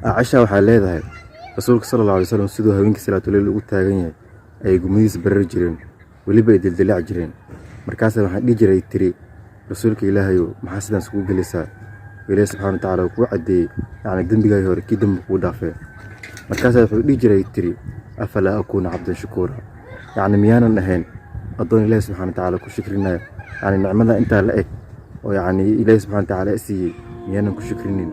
Aisha waxay leedahay rasuulka sallallahu alayhi wasallam sidoo haweenkii salaatuleel ugu taagan yahay ay gumadiis barar jireen waliba ay dildilaac jireen markaas waxaan dhigi jiray tiri rasuulka ilaahay maxaa sidan isku gelaysaa ilaahay subhanahu wa ta'ala ku cadeeyay yani dambiga hore kii dambi ku dhaafay markaas wuxuu dhigi jiray tiri afala akuna abdan shukura yani miyaanan ahayn adoon ilaahay subhanahu wa ta'ala ku shukrinaa yani nicmada inta la eg oo yani ilaahay subhanahu wa ta'ala siiyay miyaanan ku shukrinin.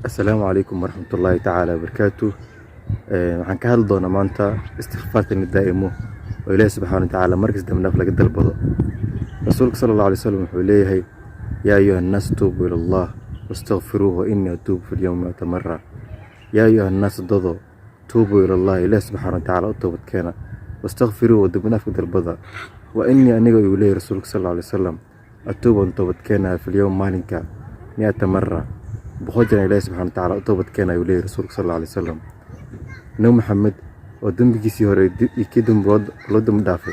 السلام عليكم ورحمة الله تعالى وبركاته. waxaan ka hadli doonaa maanta istighfaarta daa'imo oo Ilaahay subhanahu wa ta'ala markasta damna laga dalbado. Rasuulka sallallahu alayhi wasallam wuxuu leeyahay yaa ayuha an-nas tuubu ila Allah wastaghfiruhu inni atuubu fil yawmi atamarra. yaa ayuha an-nas dado tuubu ila Allah Ilaahay subhanahu wa ta'ala toobad keena wastaghfiruhu damna dalbada wa inni aniga uu leeyahay rasuulka sallallahu alayhi wasallam atuubu toobad keena fil yawmi maalinka 100 marra بخوجنا إلهي سبحانه وتعالى أطوبت كان يولي رسولك صلى الله عليه وسلم نو محمد ودم بكيسي هوري يكيدم رودم دافع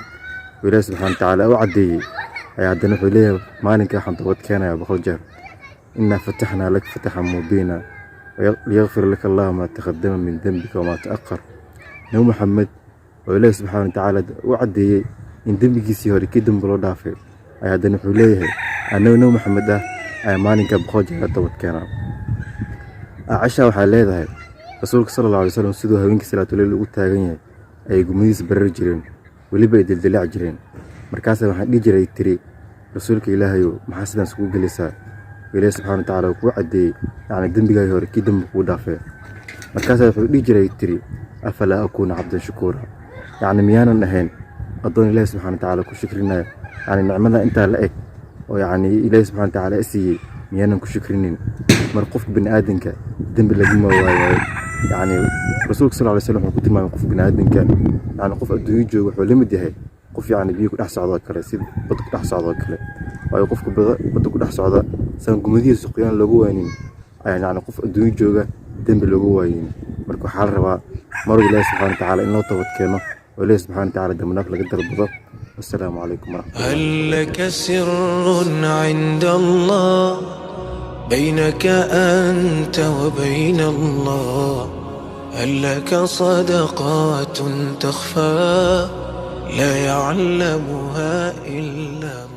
وإلهي سبحانه وتعالى أوعدي أيعدنا في إليه مالك أحن طوبت كان يا بخوجة إنا فتحنا لك فتحا مبينا ليغفر لك الله ما تقدم من ذنبك وما تأخر نو محمد وإلهي سبحانه وتعالى أوعدي إن دم بكيسي هوري يكيدم رودم دافع أيعدنا في إليه أنا نو محمد أي مالك بخوجة أطوبت كان Aisha waxay leedahay rasuulka sallallahu alayhi wasallam sidoo haweenkii salaatuleel ugu taagan yahay ay gumadiis barar jireen waliba ay dildilaac jireen markaas waxaan dhigi jiray tiri rasuulka ilaahay maxaa sidan isku gelaysaa ilaahay subhanahu wa ta'ala ku cadeeyay yani dambiga hore kii dambi ku dhaafay markaas wuxuu dhigi jiray tiri afala akuna abdan shukura yani miyaanan ahayn adoon ilaahay subhanahu wa ta'ala ku shukrinaa yani nicmada inta la eg oo yani ilaahay subhanahu wa ta'ala siiyay miyaanan ku shukrinin mar qof bini aadanka dambi lagu maawayo yani rasuulka sallallahu alayhi wasallam wuxuu ku tilmaamay qof bini aadanka yani qof adduunyo jooga wuxuu la mid yahay qof yani biyo ku dhex socdo kale sida bad ku dhex socdo kale waayo qofka bad ku dhex socda san gumadiisa qoyaan lagu waynin yani qof adduunyo jooga dambi lagu waayin marka waxa la rabaa mar ilaahay subhanahu wa ta'ala in loo toobad keeno oo ilaahay subhanahu wa ta'ala dambi laga dalbado. السلام عليكم ورحمة الله. هل لك سر عند الله بينك أنت وبين الله هل لك صدقات تخفى لا يعلمها إلا الله.